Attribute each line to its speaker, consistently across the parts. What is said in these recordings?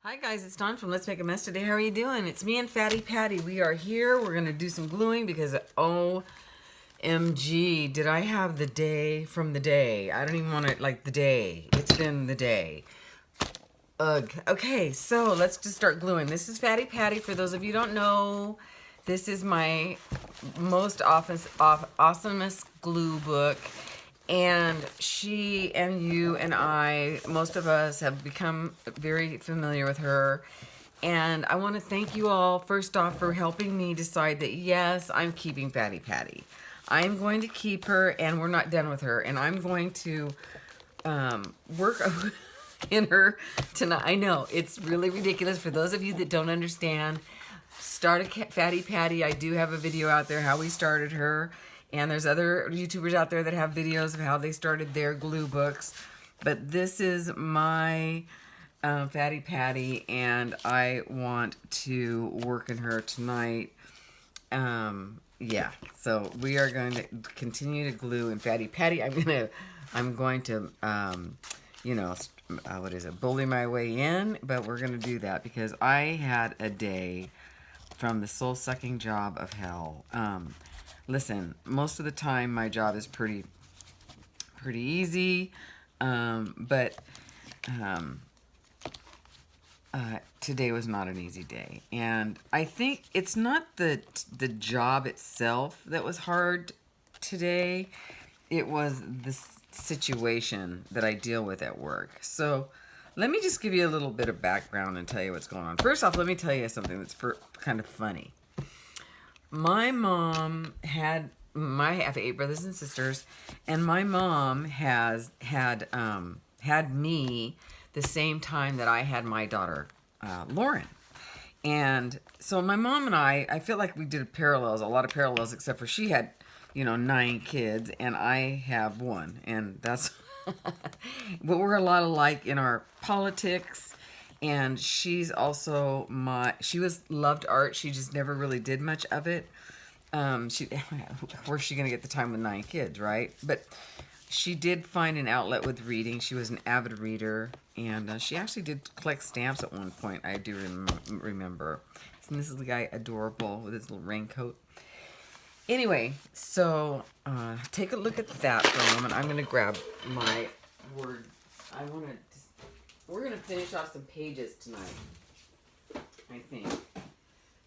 Speaker 1: Hi guys, it's Dawn from Let's Make a Mess today. How are you doing? It's me and Fatty Patty. We are here. We're going to do some gluing because OMG, did I have the day from the day. I don't even want to, like the day. It's been the day. Ugh. Okay, so let's just start gluing. This is Fatty Patty. For those of you who don't know, this is my most awesomest glue book. And she and you and I, most of us, have become very familiar with her. And I want to thank you all, first off, for helping me decide that, yes, I'm keeping Fatty Patty. I'm going to keep her, and we're not done with her. And I'm going to work in her tonight. I know, it's really ridiculous. For those of you that don't understand, start a Fatty Patty. I do have a video out there how we started her. And there's other YouTubers out there that have videos of how they started their glue books. But this is my Fatty Patty, and I want to work in her tonight. Yeah, so we are going to continue to glue in Fatty Patty. I'm going to, what is it, bully my way in. But we're going to do that because I had a day from the soul-sucking job of hell. Listen, most of the time my job is pretty easy, but today was not an easy day. And I think it's not the job itself that was hard today. It was the situation that I deal with at work. So let me just give you a little bit of background and tell you what's going on. First off, let me tell you something that's kind of funny. My mom I have 8 brothers and sisters, and my mom had me the same time that I had my daughter, Lauren. And so my mom and I feel like we did a lot of parallels, except for she had, 9 kids, and I have 1. And that's, but we're a lot alike in our politics. And she's also loved art. She just never really did much of it. Where's she going to get the time with 9 kids, right? But she did find an outlet with reading. She was an avid reader. And she actually did collect stamps at one point. I do remember. And this is the guy adorable with his little raincoat. Anyway, so take a look at that for a moment. I'm going to grab my word. We're going to finish off some pages tonight, I think.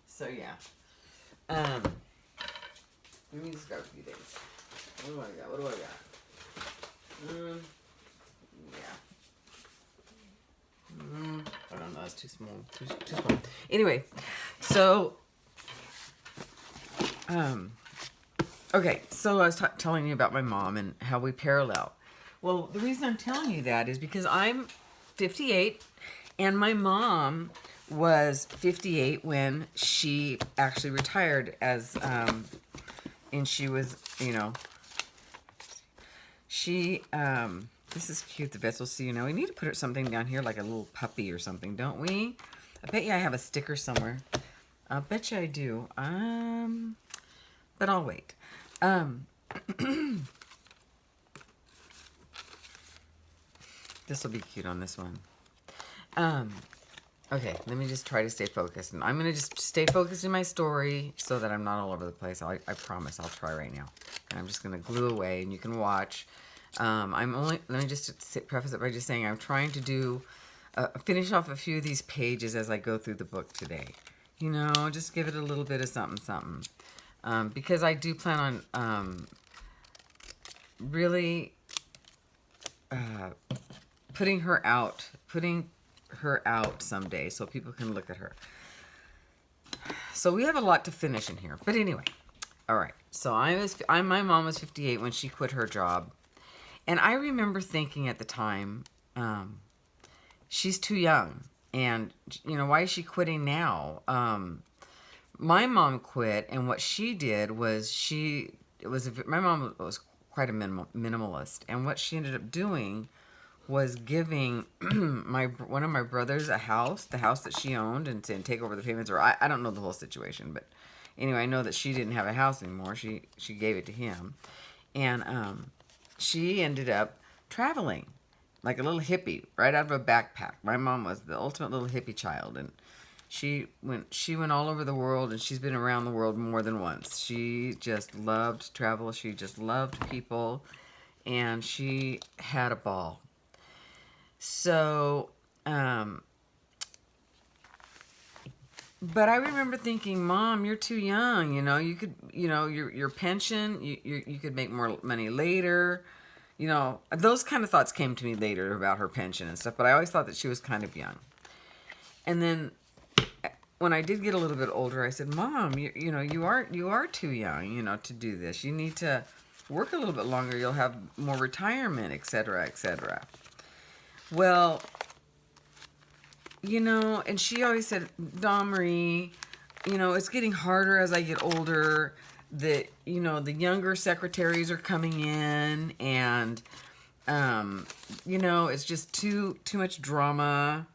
Speaker 1: So, yeah. Let me just grab a few things. What do I got? Yeah. I don't know. That's too small. Too small. Anyway, so, okay. So I was telling you about my mom and how we parallel. Well, the reason I'm telling you that is because I'm 58, and my mom was 58 when she actually retired as, and she was, this is cute, the vessel. So, we need to put something down here like a little puppy or something, don't we? I bet you I have a sticker somewhere. I bet you I do. But I'll wait. This will be cute on this one. Okay, let me just try to stay focused. And I'm going to just stay focused in my story so that I'm not all over the place. I promise I'll try right now. And I'm just going to glue away, and you can watch. Let me just preface it by just saying I'm trying to do, finish off a few of these pages as I go through the book today. Just give it a little bit of something. Because I do plan on really putting her out someday so people can look at her. So we have a lot to finish in here. But anyway, all right. So my mom was 58 when she quit her job. And I remember thinking at the time, she's too young. And, why is she quitting now? My mom quit, and what she did was my mom was quite a minimalist. And what she ended up doing was giving one of my brothers a house, the house that she owned, and to take over the payments. Or I don't know the whole situation, but anyway, I know that she didn't have a house anymore. She gave it to him, and she ended up traveling like a little hippie right out of a backpack. My mom was the ultimate little hippie child, and she went all over the world, and she's been around the world more than once. She just loved travel. She just loved people, and she had a ball. So, but I remember thinking, Mom, you're too young. You could, your pension, you could make more money later. Those kind of thoughts came to me later about her pension and stuff. But I always thought that she was kind of young. And then when I did get a little bit older, I said, Mom, you are too young, to do this. You need to work a little bit longer. You'll have more retirement, etc., etc. Well, and she always said, Dawn Marie, it's getting harder as I get older. The younger secretaries are coming in, and, it's just too much drama.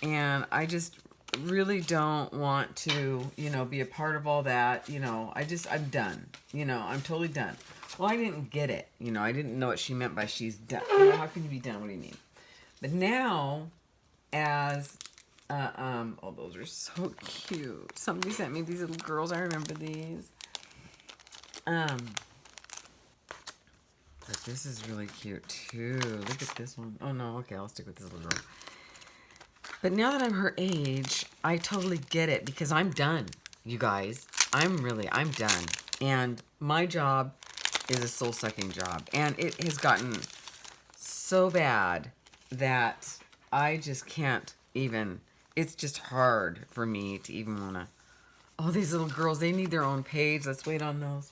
Speaker 1: And I just really don't want to, be a part of all that. I'm done. I'm totally done. Well, I didn't get it. I didn't know what she meant by she's done. How can you be done? What do you mean? But now, as, oh, those are so cute. Somebody sent me these little girls. I remember these. But this is really cute too. Look at this one. Oh no, okay, I'll stick with this little girl. But now that I'm her age, I totally get it because I'm done, you guys. I'm done. And my job is a soul-sucking job. And it has gotten so bad that I just can't even, it's just hard for me to even want to, oh, these little girls, they need their own page. Let's wait on those.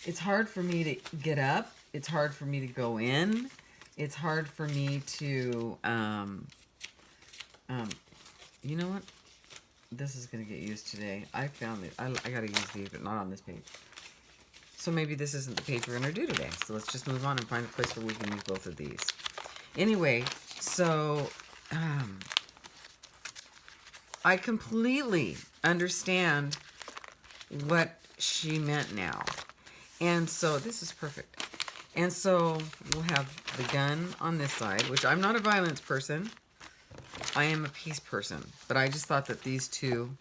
Speaker 1: It's hard for me to get up. It's hard for me to go in. It's hard for me to, you know what? This is going to get used today. I found it. I got to use these, but not on this page. So maybe this isn't the page we're going to do today. So let's just move on and find a place where we can use both of these. Anyway, so I completely understand what she meant now. And so this is perfect. And so we'll have the gun on this side, which I'm not a violence person. I am a peace person. But I just thought that these two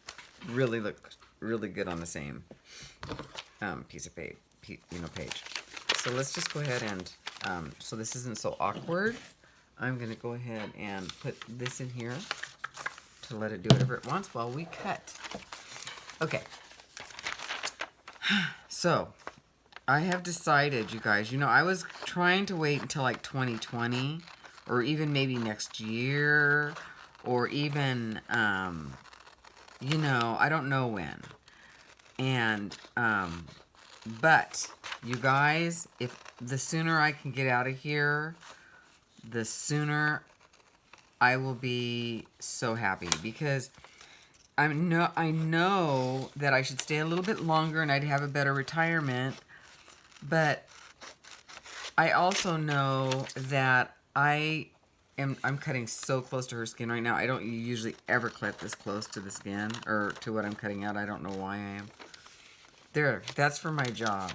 Speaker 1: really look really good on the same piece of page. So let's just go ahead and, so this isn't so awkward, I'm going to go ahead and put this in here to let it do whatever it wants while we cut. Okay. So, I have decided, you guys, I was trying to wait until like 2020 or even maybe next year or even, I don't know when. And, but you guys, if the sooner I can get out of here, the sooner I will be so happy because I know that I should stay a little bit longer and I'd have a better retirement, but I also know that I'm cutting so close to her skin right now. I don't usually ever cut this close to the skin or to what I'm cutting out. I don't know why I am. There, that's for my job.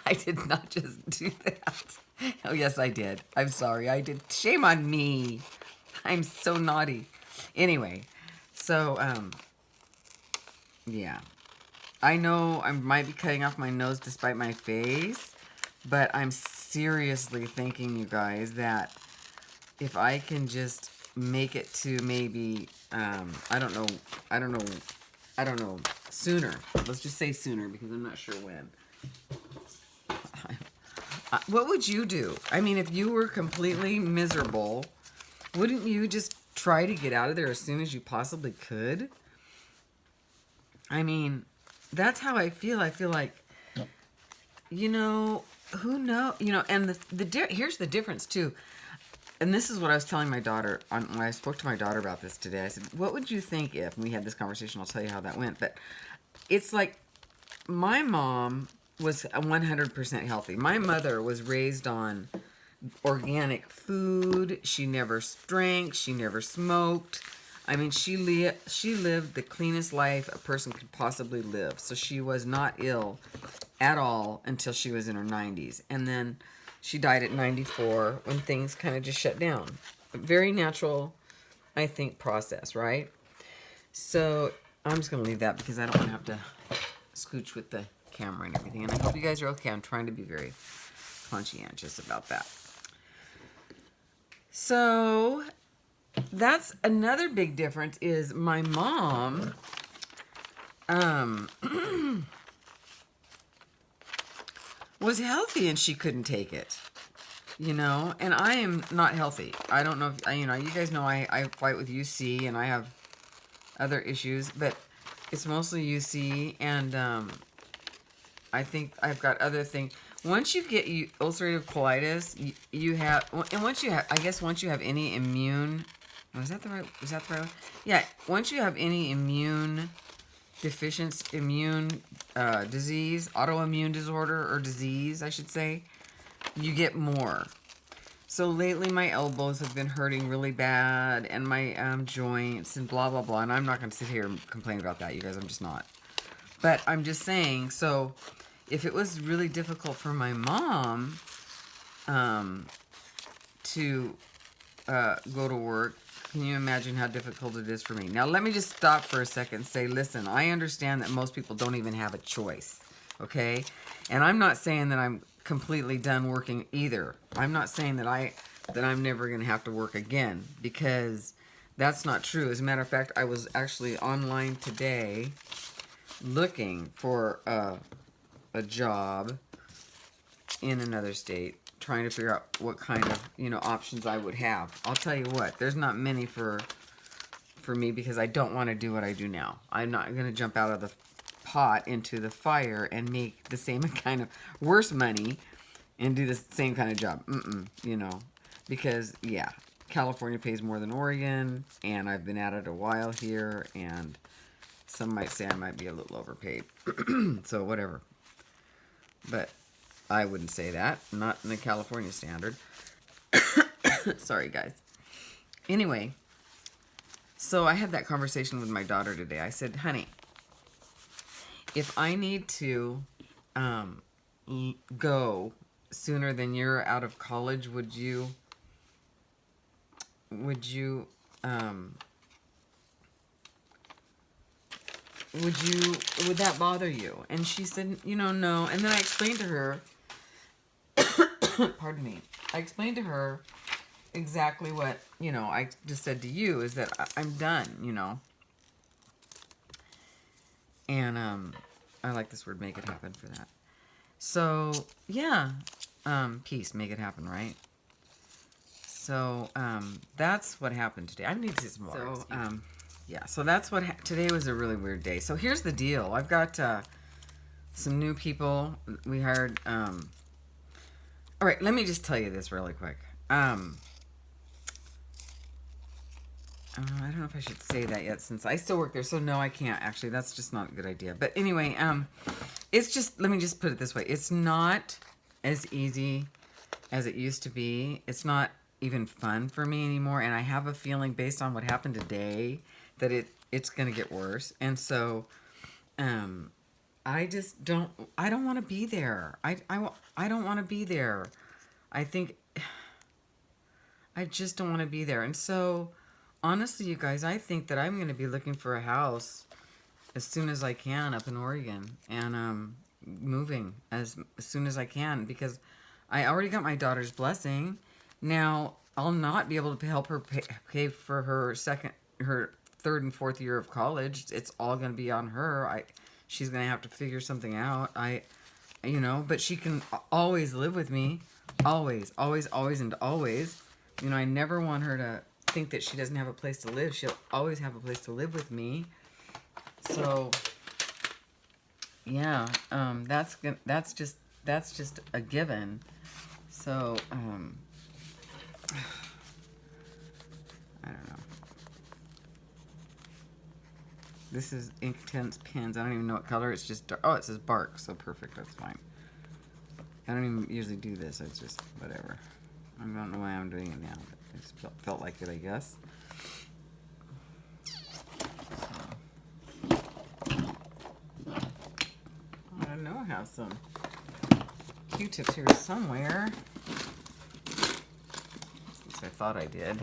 Speaker 1: I did not just do that. Oh, yes, I did. I'm sorry. I did. Shame on me. I'm so naughty. Anyway, so, yeah. I know I might be cutting off my nose despite my face, but I'm seriously thinking, you guys, that if I can just make it to maybe, I don't know, sooner. Let's just say sooner because I'm not sure when. What would you do? I mean, if you were completely miserable, wouldn't you just try to get out of there as soon as you possibly could? I mean, that's how I feel. I feel like, who knows? And here's the difference, too. And this is what I was telling my daughter when I spoke to my daughter about this today. I said, what would you think if, and we had this conversation, I'll tell you how that went. But it's like my mom was 100% healthy. My mother was raised on organic food. She never drank. She never smoked. I mean, she lived the cleanest life a person could possibly live. So she was not ill at all until she was in her 90s. And then she died at 94 when things kind of just shut down. A very natural, I think, process, right? So I'm just going to leave that because I don't want to have to scooch with the camera and everything. And I hope you guys are okay. I'm trying to be very conscientious about that. So that's another big difference is my mom was healthy and she couldn't take it, you know, and I am not healthy. I don't know if, you know, you guys know I fight with UC and I have other issues, but it's mostly UC, and I think I've got other things. Once you get ulcerative colitis, you have, and once you have, I guess once you have any immune, was that the right one? Yeah, once you have any immune deficiency, disease, autoimmune disorder or disease, I should say, you get more. So lately my elbows have been hurting really bad, and my joints and blah, blah, blah. And I'm not going to sit here and complain about that, you guys. I'm just not. But I'm just saying, so if it was really difficult for my mom to go to work, can you imagine how difficult it is for me? Now, let me just stop for a second and say, listen, I understand that most people don't even have a choice, okay? And I'm not saying that I'm completely done working either. I'm not saying that I'm never going to have to work again, because that's not true. As a matter of fact, I was actually online today looking for a job in another state, trying to figure out what kind of, you know, options I would have. I'll tell you what, there's not many for me, because I don't want to do what I do now. I'm not going to jump out of the pot into the fire and make the same kind of worse money and do the same kind of job. You know, because yeah, California pays more than Oregon, and I've been at it a while here, and some might say I might be a little overpaid. So whatever. But I wouldn't say that. Not in the California standard. Sorry, guys. Anyway, so I had that conversation with my daughter today. I said, honey, if I need to go sooner than you're out of college, would that bother you? And she said, you know, no. And then I explained to her, pardon me, I explained to her exactly what, you know, I just said to you, is that I'm done, you know. And I like this word, make it happen, for that. So yeah, peace, make it happen, right? So that's what happened today. I need to some water. So yeah, so that's what today was a really weird day. So here's the deal. I've got some new people we hired. All right, let me just tell you this really quick. I don't know if I should say that yet, since I still work there. So no, I can't actually. That's just not a good idea. But anyway, it's just, let me just put it this way. It's not as easy as it used to be. It's not even fun for me anymore. And I have a feeling, based on what happened today, that it's going to get worse. And so, I don't want to be there. I don't want to be there. I think I just don't want to be there. And so, honestly, you guys, I think that I'm going to be looking for a house as soon as I can up in Oregon, and moving as soon as I can, because I already got my daughter's blessing. Now, I'll not be able to help her pay for her third and fourth year of college. It's all going to be on her. She's going to have to figure something out. You know, but she can always live with me. Always, always, always, and always. You know, I never want her to think that she doesn't have a place to live. She'll always have a place to live with me. So, yeah, that's just a given. So, I don't know. This is Inktense pens. I don't even know what color. It's just, oh, it says bark. So perfect. That's fine. I don't even usually do this. It's just whatever. I don't know why I'm doing it now, but it just felt like it, I guess. So, I don't know how have some Q-tips here somewhere. At least I thought I did.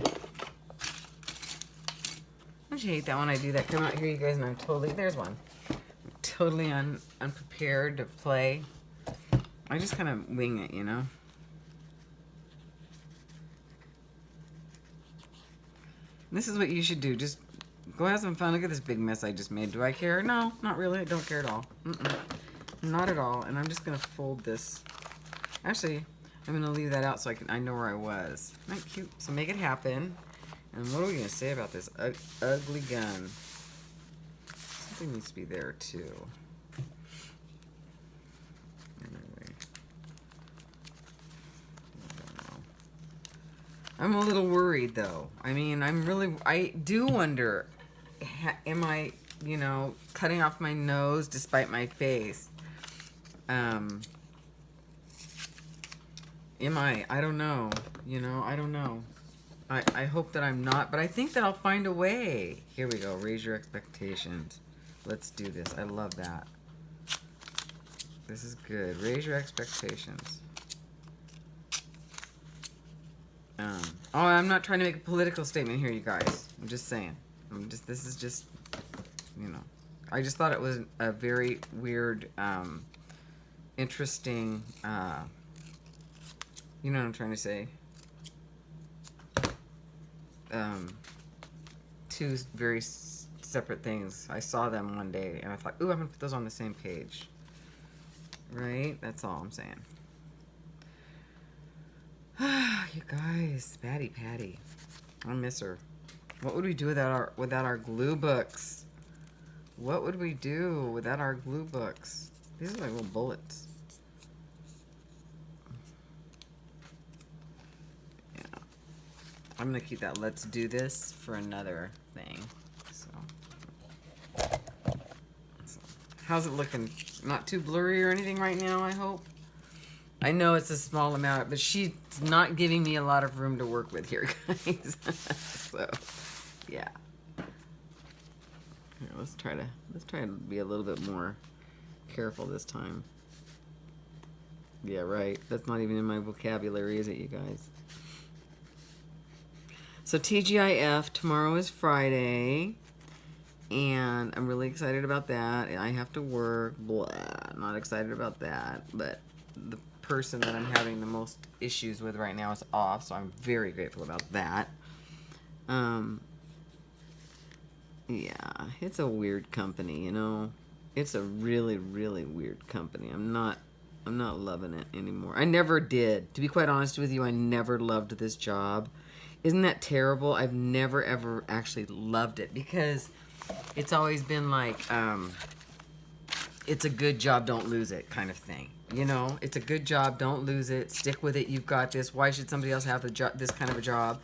Speaker 1: Don't you hate that when I do that? Come out here, you guys, and I'm totally, there's one. I'm totally unprepared to play. I just kind of wing it, you know? This is what you should do. Just go have some fun. Look at this big mess I just made. Do I care? No, not really. I don't care at all. Not at all. And I'm just going to fold this. Actually, I'm going to leave that out so I know where I was. Isn't that cute? So make it happen. And what are we going to say about this ugly gun? Something needs to be there, too. Anyway. I don't know. I'm a little worried, though. I mean, I do wonder, am I, you know, cutting off my nose despite my face? Am I? I don't know. You know, I don't know. I hope that I'm not, but I think that I'll find a way. Here we go. Raise your expectations. Let's do this. I love that. This is good. Raise your expectations. Oh, I'm not trying to make a political statement here, you guys. I'm just saying. This is just, you know. I just thought it was a very weird, interesting, you know what I'm trying to say. Two very separate things. I saw them one day and I thought, ooh, I'm gonna put those on the same page. Right? That's all I'm saying. You guys, Patty. I miss her. What would we do without our glue books? What would we do without our glue books? These are like little bullets. Yeah. I'm gonna keep that let's do this for another thing. So how's it looking? Not too blurry or anything right now, I hope. I know it's a small amount, but she's not giving me a lot of room to work with here, guys. So, yeah. Here, let's try to be a little bit more careful this time. Yeah, right. That's not even in my vocabulary, is it, you guys? So TGIF, tomorrow is Friday, and I'm really excited about that. I have to work, blah, not excited about that, but the person that I'm having the most issues with right now is off, so I'm very grateful about that. Yeah, it's a weird company, you know. It's a really, really weird company. I'm not loving it anymore. I never did. To be quite honest with you, I never loved this job. Isn't that terrible? I've never ever actually loved it because it's always been like it's a good job, don't lose it kind of thing. You know, it's a good job, don't lose it, stick with it, you've got this. Why should somebody else have this kind of a job?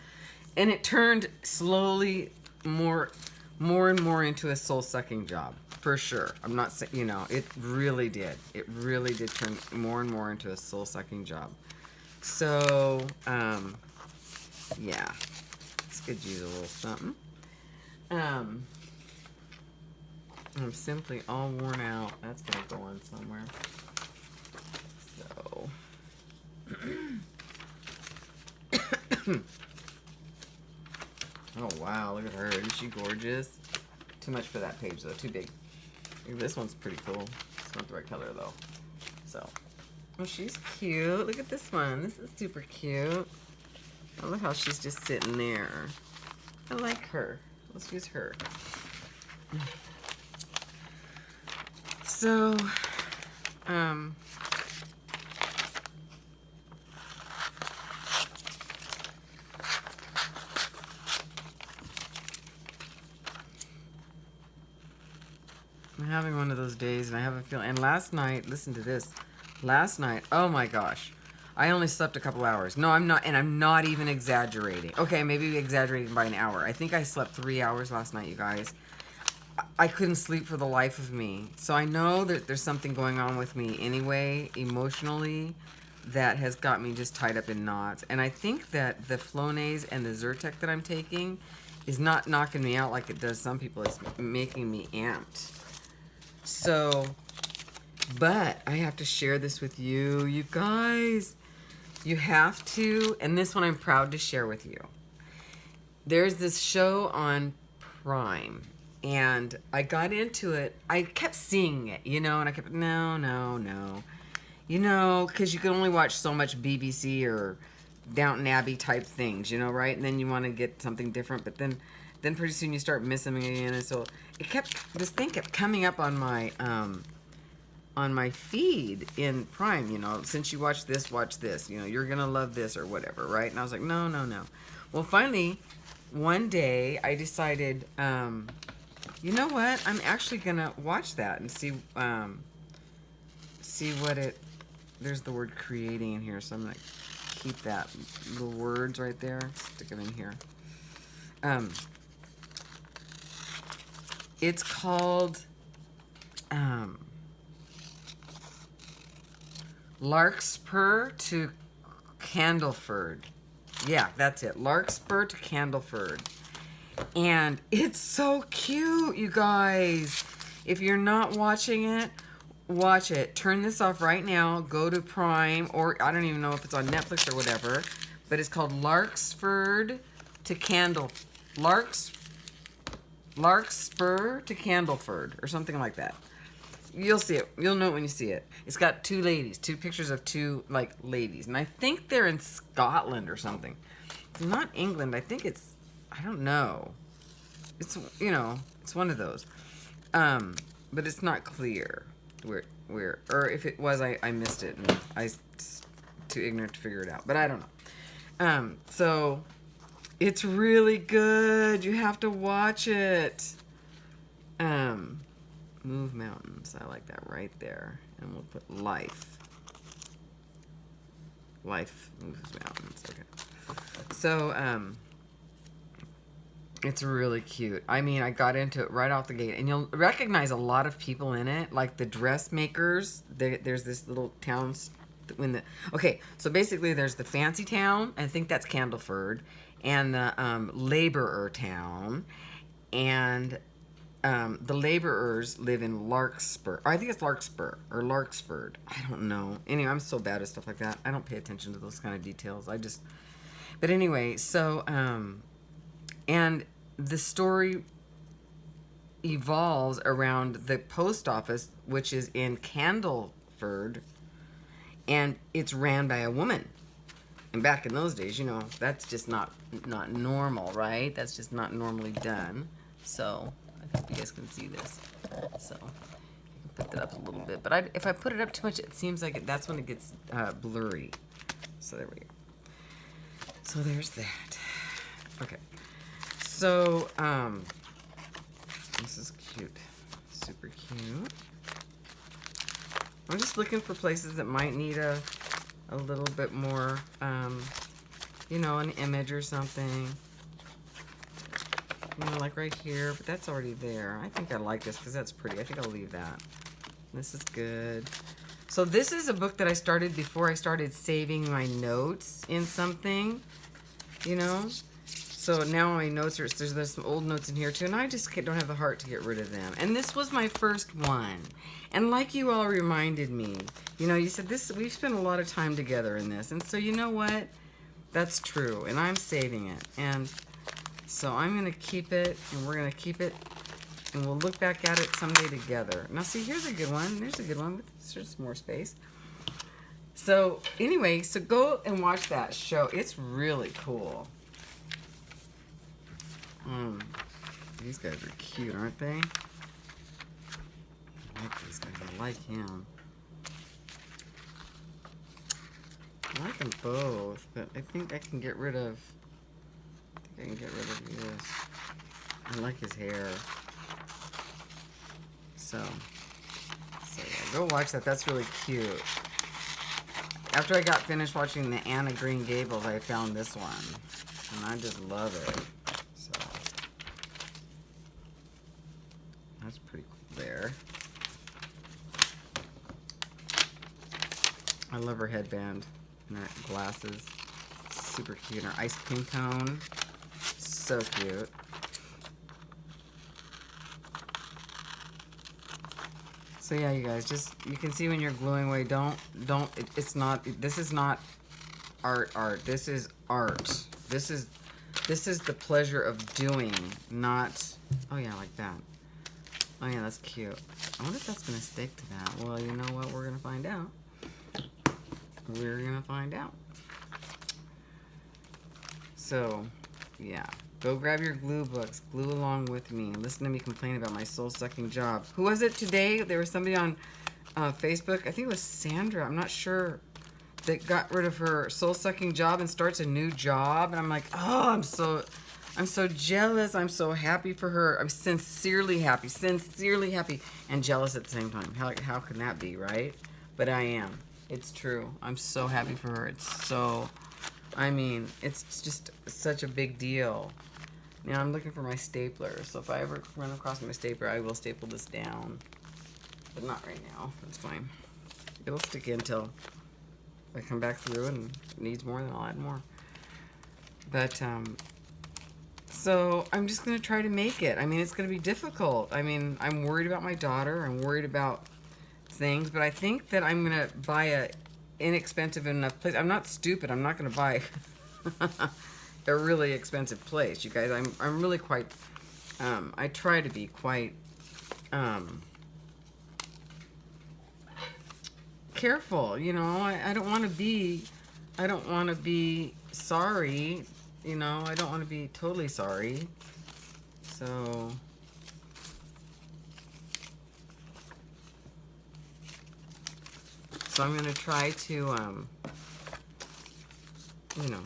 Speaker 1: And it turned slowly more and more into a soul-sucking job, for sure. I'm not saying, you know, it really did. It really did turn more and more into a soul-sucking job. So, yeah, this could use a little something. I'm simply all worn out. That's gonna go on somewhere. So, oh wow, look at her. Isn't she gorgeous? Too much for that page though, too big. This one's pretty cool. It's not the right color though. So, oh, she's cute. Look at this one. This is super cute. I love how she's just sitting there. I like her. Let's use her. So, I'm having one of those days, and I have a feeling. And last night, listen to this. Last night, oh my gosh, I only slept a couple hours. No, I'm not, and I'm not even exaggerating. Okay, maybe exaggerating by an hour. I think I slept 3 hours last night, you guys. I couldn't sleep for the life of me. So I know that there's something going on with me anyway, emotionally, that has got me just tied up in knots. And I think that the Flonase and the Zyrtec that I'm taking is not knocking me out like it does some people. It's making me amped. So, But I have to share this with you, you guys. You have to, and this one I'm proud to share with you. There's this show on Prime, and I got into it. I kept seeing it, you know, and I kept, no, no, no. You know, because you can only watch so much BBC or Downton Abbey type things, you know, right? And then you want to get something different, but then pretty soon you start missing them again. And so this thing kept coming up on my feed in Prime, you know, since you watch this, you know, you're going to love this or whatever, right? And I was like, no, no, no. Well, finally, one day I decided, you know what? I'm actually going to watch that and see what it, there's the word creating in here. So I'm going to keep that, the words right there, stick them in here. It's called, Larkspur to Candleford. Yeah, that's it. Larkspur to Candleford. And it's so cute, you guys. If you're not watching it, watch it. Turn this off right now. Go to Prime, or I don't even know if it's on Netflix or whatever. But it's called Larkspur to Larkspur to Candleford, or something like that. You'll see it. You'll know it when you see it. It's got two pictures of two, like, ladies. And I think they're in Scotland or something. It's not England. I think it's, I don't know. It's, you know, it's one of those. But it's not clear where, or if it was, I missed it. And I too ignorant to figure it out. But I don't know. So, it's really good. You have to watch it. Move mountains. I like that right there. And we'll put life. Life moves mountains. Okay. So, it's really cute. I mean, I got into it right off the gate. And you'll recognize a lot of people in it. Like the dressmakers. There's this little town. Okay, so basically there's the fancy town. I think that's Candleford. And the laborer town. And the laborers live in Larkspur. Or I think it's Larkspur or Larksford. I don't know. Anyway, I'm so bad at stuff like that. I don't pay attention to those kind of details. But anyway, so, and the story evolves around the post office, which is in Candleford, and it's ran by a woman. And back in those days, you know, that's just not normal, right? That's just not normally done. So, I hope you guys can see this. So, I can put that up a little bit. But if I put it up too much, it seems like that's when it gets blurry. So, there we go. So, there's that. Okay. So, this is cute. Super cute. I'm just looking for places that might need a little bit more, you know, an image or something. You know, like right here, but that's already there. I think I like this because that's pretty. I think I'll leave that. This is good. So this is a book that I started before I started saving my notes in something, you know. So now my notes are, there's some old notes in here too, and I just don't have the heart to get rid of them. And this was my first one. And like you all reminded me, you know, you said this, we've spent a lot of time together in this. And so you know what? That's true. And I'm saving it. And so I'm going to keep it, and we're going to keep it, and we'll look back at it someday together. Now see, here's a good one. There's a good one. There's more space. So anyway, so go and watch that show. It's really cool. These guys are cute, aren't they? I like these guys. I like him. I like them both, but I think I can get rid of. I can get rid of this. I like his hair. So yeah, go watch that. That's really cute. After I got finished watching the Anne of Green Gables, I found this one, and I just love it. So that's pretty cool there. I love her headband and her glasses. Super cute. And her ice cream cone. So cute. So yeah, you guys, just, you can see when you're gluing away, it's not, this is not art. This is art. This is the pleasure of doing, not, oh yeah, like that. Oh yeah, that's cute. I wonder if that's gonna stick to that. Well, you know what, we're gonna find out. We're gonna find out. So, yeah. Go grab your glue books. Glue along with me. Listen to me complain about my soul-sucking job. Who was it today? There was somebody on Facebook. I think it was Sandra. I'm not sure. That got rid of her soul-sucking job and starts a new job. And I'm like, oh, I'm so jealous. I'm so happy for her. I'm sincerely happy, and jealous at the same time. How can that be, right? But I am. It's true. I'm so happy for her. It's so, I mean, it's just such a big deal. Now I'm looking for my stapler. So if I ever run across my stapler, I will staple this down. But not right now. That's fine. It'll stick in till I come back through, and it needs more, then I'll add more. But, so I'm just going to try to make it. I mean, it's going to be difficult. I mean, I'm worried about my daughter. I'm worried about things, but I think that I'm going to buy a inexpensive enough place. I'm not stupid. I'm not going to buy a really expensive place, you guys. I'm really quite, I try to be quite, careful, you know. I don't want to be sorry, you know. I don't want to be totally sorry. So I'm going to try to you know,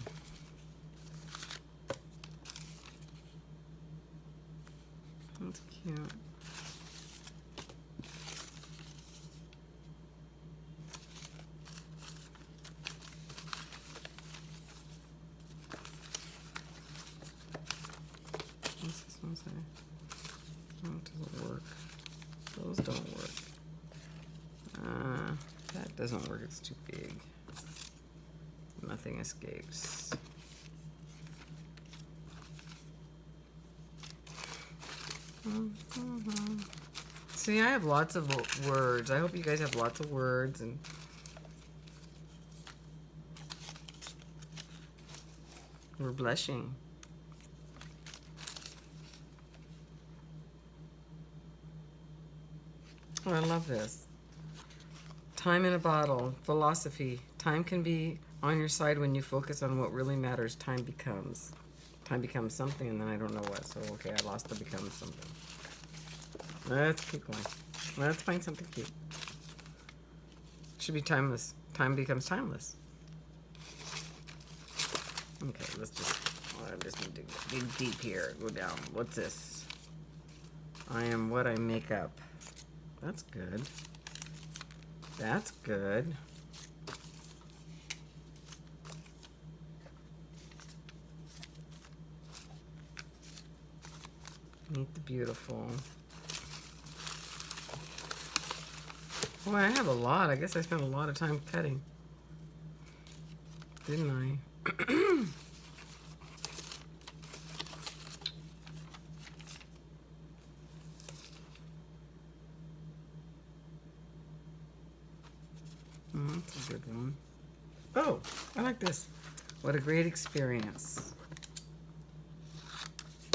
Speaker 1: that's cute. Oh, it doesn't work. Those don't work. That doesn't work. It's too big. Nothing escapes. See, I have lots of words. I hope you guys have lots of words. And we're blushing. Oh, I love this. Time in a bottle. Philosophy. Time can be on your side when you focus on what really matters. Time becomes something, and then I don't know what. So, okay, I lost the becomes something. Let's keep going. Let's find something cute. Should be timeless. Time becomes timeless. Okay, let's just, I just need to dig deep here. Go down. What's this? I am what I make up. That's good. That's good. Meet the Beautiful. Boy, I have a lot. I guess I spent a lot of time cutting. Didn't I? That's a good one. Oh, I like this. What a great experience.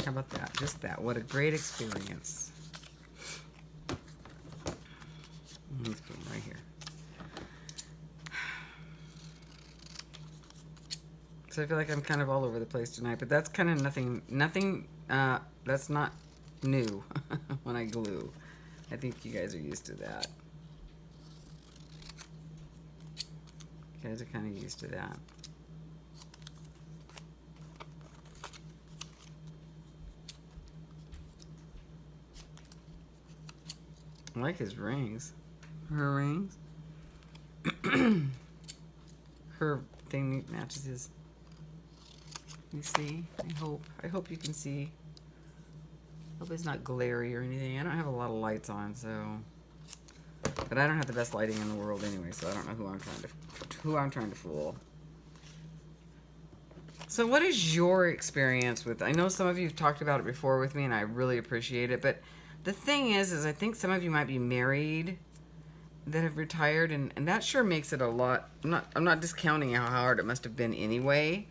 Speaker 1: How about that? Just that. What a great experience. Let's put them right here. So I feel like I'm kind of all over the place tonight, but that's kind of nothing, that's not new when I glue. I think you guys are used to that. You guys are kind of used to that. I like his rings. Her rings. Her thing matches his. You see? I hope you can see. Hope it's not glary or anything. I don't have a lot of lights on, so. But I don't have the best lighting in the world anyway, so I don't know who I'm trying to fool. So what is your experience with, I know some of you have talked about it before with me, and I really appreciate it, but the thing is I think some of you might be married, that have retired, and that sure makes it a lot. I'm not discounting how hard it must have been anyway,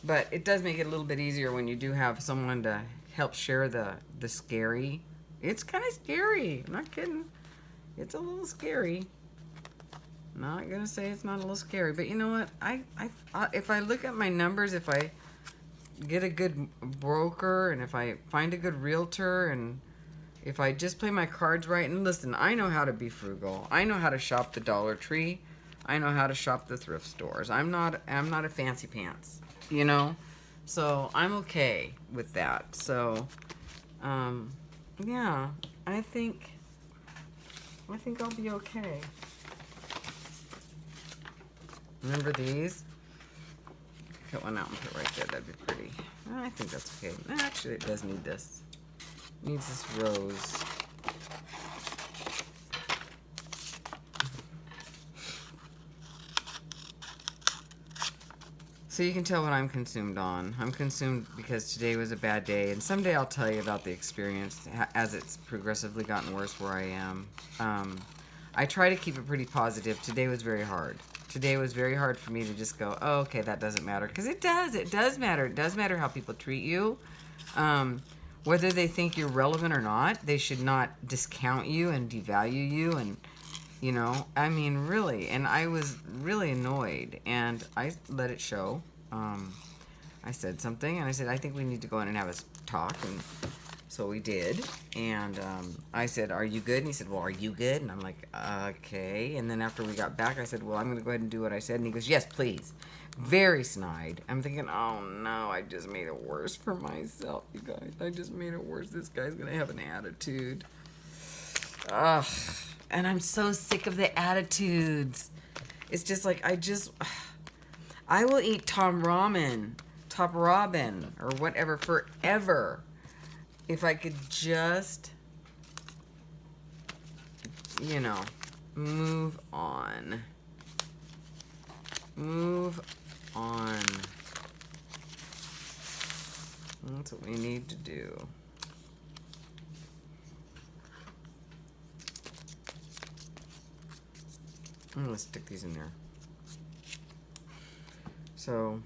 Speaker 1: but it does make it a little bit easier when you do have someone to help share the scary. It's kind of scary. I'm not kidding. It's a little scary. Not gonna say it's not a little scary, but you know what? I if I look at my numbers, if I get a good broker, and if I find a good realtor, and if I just play my cards right, and listen, I know how to be frugal. I know how to shop the Dollar Tree. I know how to shop the thrift stores. I'm not a fancy pants, you know? So I'm okay with that. So, yeah, I think I'll be okay. Remember these? Cut one out and put it right there. That'd be pretty. I think that's okay. Actually, it does need this. It needs this rose. So you can tell what I'm consumed on. I'm consumed because today was a bad day, and someday I'll tell you about the experience as it's progressively gotten worse where I am. I try to keep it pretty positive. Today was very hard. Today was very hard for me to just go, oh, okay, that doesn't matter. Because it does. It does matter. It does matter how people treat you. Whether they think you're relevant or not, they should not discount you and devalue you. And, you know, I mean, really. And I was really annoyed. And I let it show. I said something. And I said, I think we need to go in and have a talk. And so we did. And I said, are you good? And he said, well, are you good? And I'm like, okay. And then after we got back, I said, well, I'm going to go ahead and do what I said. And he goes, yes, please. Very snide. I'm thinking, oh, no, I just made it worse for myself, you guys. I just made it worse. This guy's going to have an attitude. Ugh. And I'm so sick of the attitudes. It's just like, I will eat Top Robin, or whatever forever. If I could just, you know, move on. Move on. That's what we need to do. I'm going to stick these in there. So,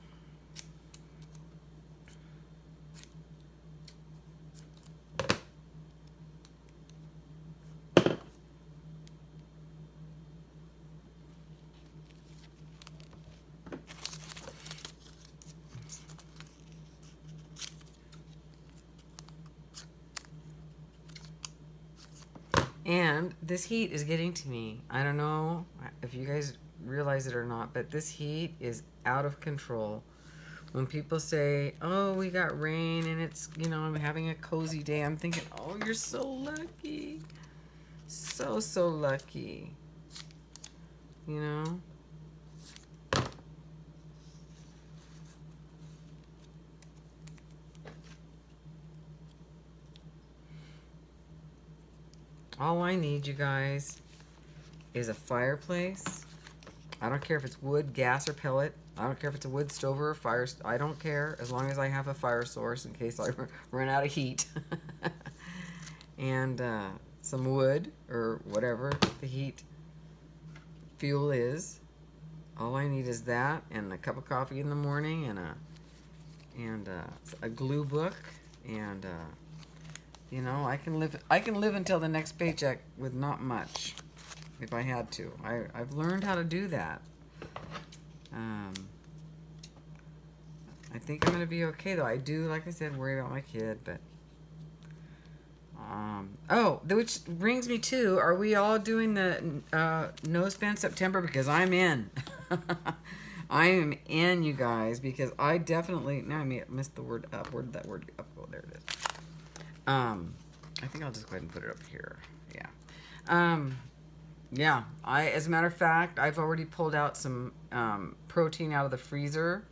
Speaker 1: and this heat is getting to me. I don't know if you guys realize it or not, but this heat is out of control. When people say, oh, we got rain and it's, you know, I'm having a cozy day, I'm thinking, oh, you're so lucky. So, so lucky. You know? All I need, you guys, is a fireplace. I don't care if it's wood, gas, or pellet. I don't care if it's a wood stove or a fire. I don't care as long as I have a fire source in case I run out of heat. And some wood or whatever the heat fuel is. All I need is that and a cup of coffee in the morning and a glue book and you know, I can live until the next paycheck with not much, if I had to. I've learned how to do that. I think I'm gonna be okay though. I do, like I said, worry about my kid, but oh, which brings me to, are we all doing the no spend September? Because I'm in. I am in, you guys, because I definitely, now I missed the word up. Where did that word up go? Oh, there it is. I think I'll just go ahead and put it up here. Yeah. Yeah. As a matter of fact, I've already pulled out some protein out of the freezer,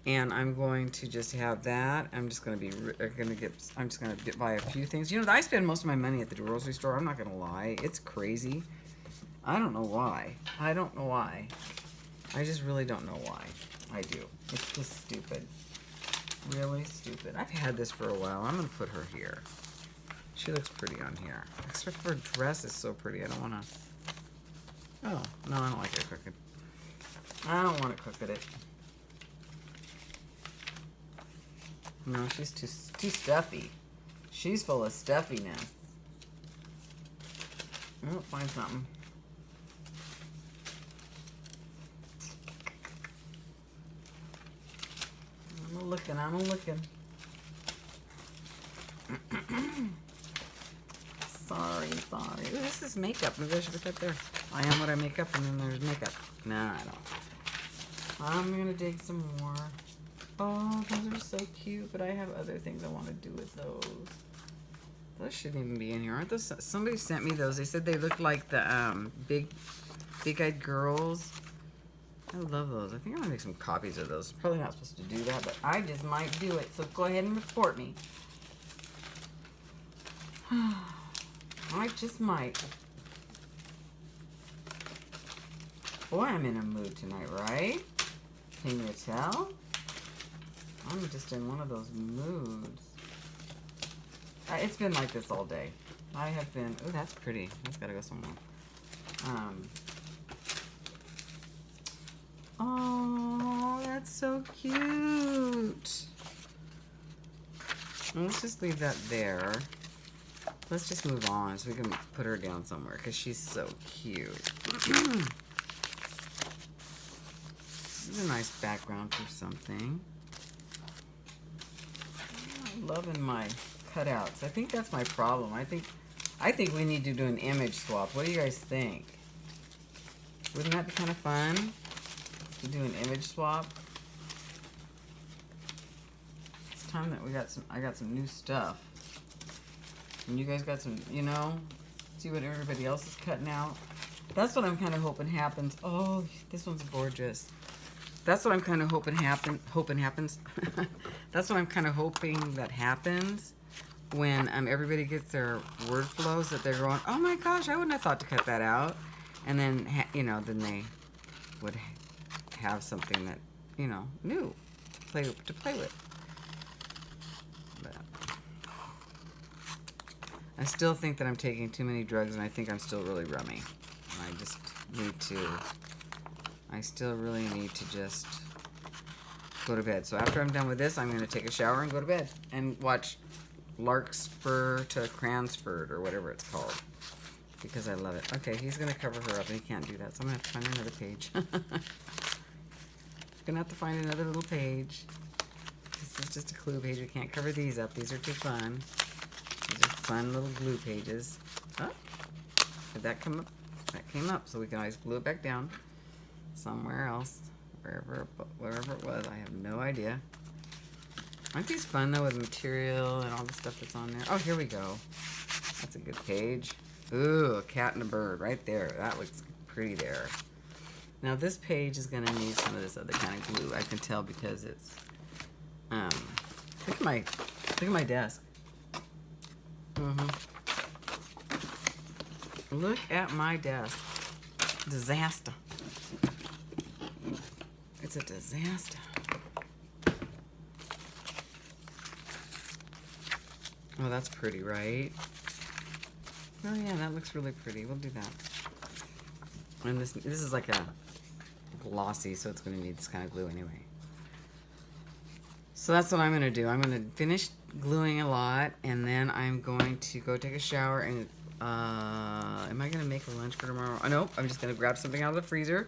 Speaker 1: and I'm going to just have that. I'm just gonna buy a few things. You know, I spend most of my money at the grocery store. I'm not gonna lie. It's crazy. I don't know why. I just really don't know why. I do. It's just stupid. Really stupid. I've had this for a while. I'm gonna put her here. She looks pretty on here. Except her dress is so pretty. I don't wanna Oh, no, I don't like it crooked. I don't want it crooked. No, she's too stuffy. She's full of stuffiness. Oh, find something. I'm looking. Sorry. Ooh, this is makeup. Maybe I should put that there. I am what I make up, and then there's makeup. Nah, I don't. I'm gonna dig some more. Oh, those are so cute, but I have other things I want to do with those. Those shouldn't even be in here, aren't those? Somebody sent me those. They said they look like the big-eyed girls. I love those. I think I'm gonna make some copies of those. Probably not supposed to do that, but I just might do it. So go ahead and report me. I just might. Boy, I'm in a mood tonight, right? Can you tell? I'm just in one of those moods. It's been like this all day. I have been. Oh, that's pretty. That's gotta go somewhere. Oh, that's so cute. Well, let's just leave that there. Let's just move on so we can put her down somewhere because she's so cute. This is a nice background for something. I'm loving my cutouts. I think that's my problem. I think we need to do an image swap. What do you guys think? Wouldn't that be kind of fun to do an image swap? It's time that I got some new stuff. And you guys got some, you know, see what everybody else is cutting out. That's what I'm kind of hoping happens. Oh, this one's gorgeous. That's what I'm kind of hoping happens. That's what I'm kind of hoping that happens when everybody gets their word flows, that they're going, oh my gosh, I wouldn't have thought to cut that out. And then, you know, then they would have something that, you know, new to play with. But I still think that I'm taking too many drugs, and I think I'm still really rummy. I just need to, I still really need to just go to bed. So after I'm done with this, I'm going to take a shower and go to bed and watch Larkspur to Cransford, or whatever it's called, because I love it. Okay, he's going to cover her up, and he can't do that, so I'm going to have to find another page. Going to have to find another little page. This is just a clue page. We can't cover these up. These are too fun. These are fun little glue pages. Oh, did that come up? That came up, so we can always glue it back down somewhere else, wherever it was. I have no idea. Aren't these fun, though, with material and all the stuff that's on there? Oh, here we go. That's a good page. Ooh, a cat and a bird right there. That looks pretty there. Now, this page is going to need some of this other kind of glue. I can tell because it's... look at my desk. Look at my desk. Disaster. It's a disaster. Oh, that's pretty, right? Oh yeah, that looks really pretty. We'll do that. And this is like a glossy, so it's going to need this kind of glue anyway. So that's what I'm going to do. I'm going to finish gluing a lot, and then I'm going to go take a shower. And am I going to make a lunch for tomorrow? Oh, no, I'm just going to grab something out of the freezer.